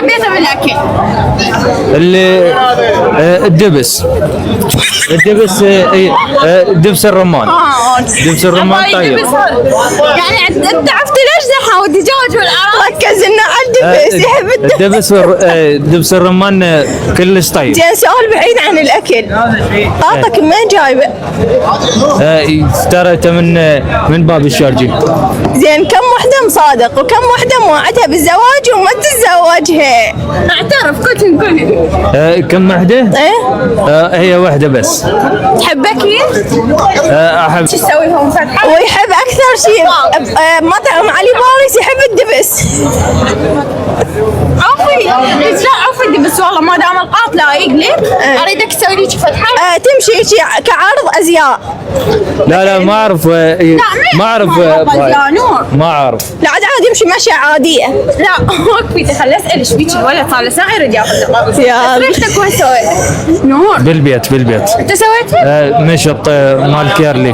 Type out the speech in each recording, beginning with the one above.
حبيته بالاكل؟ اللي الدبس دبس الرمان. دبس الرمان طيب. يعني انت عرفت ليش زحمه والدجاج والعراق؟ ركز انه على الدبس، يحب الدبس. دبس الرمان كلش طيب. زين سؤال بعيد عن الاكل، طاطك من وين جايبه؟ اشتريته من باب الشارجي. زين كم وحده مصادق وكم وحده موعدها بالزواج وما تتزوجها؟ اعترف كنت كم وحده؟ ايه هي وحده بس. تحب اكيد؟ احب. شو تسوي لهم فتحه؟ ويحب اكثر شيء مطعم علي باريس، يحب الدبس. عفوي لا عفوي الدبس والله ما دام القاط لايق لي اريدك تسوي لي فتحه تمشي شي كعرض ازياء. لا ما اعرف. ما اعرف. ما اعرف. لا عادي يمشي مشي عاديه. لا وقفي خلي اسال ايش بيك الولد صار له ساعه يريد ياخذ يا ريحتك وين سويت؟ نور بالبيت انت سويته؟ نشط مال كيرلي.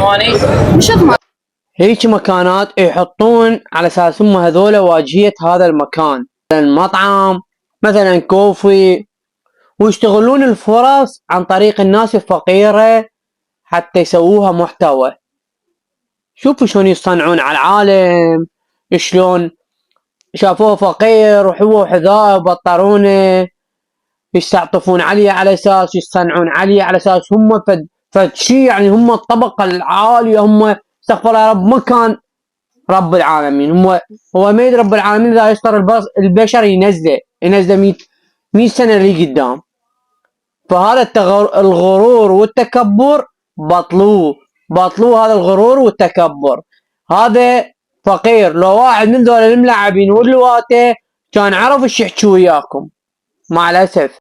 نشط مال هيك مكانات يحطون على اساس هم هذول واجهية هذا المكان، مثلا مطعم مثلا كوفي، ويشتغلون الفرص عن طريق الناس الفقيرة حتى يسووها محتوى. شوفوا شلون يصنعون على العالم، شلون شافوه فقير وهو حذاء بطرونه يستعطفون عليه على اساس يصنعون عليه على اساس هم فد شيء، يعني هم الطبقة العالية، هم استغفر الله يا رب مكان رب العالمين. هو ما يدري رب العالمين اذا يسطر البشر ينزله 100 سنة اللي قدام. فهذا الغرور والتكبر بطلوه هذا الغرور والتكبر. هذا فقير، لو واحد من ذول الملاعبين واللواته كان عرف ايش يحكي وياكم، مع الاسف.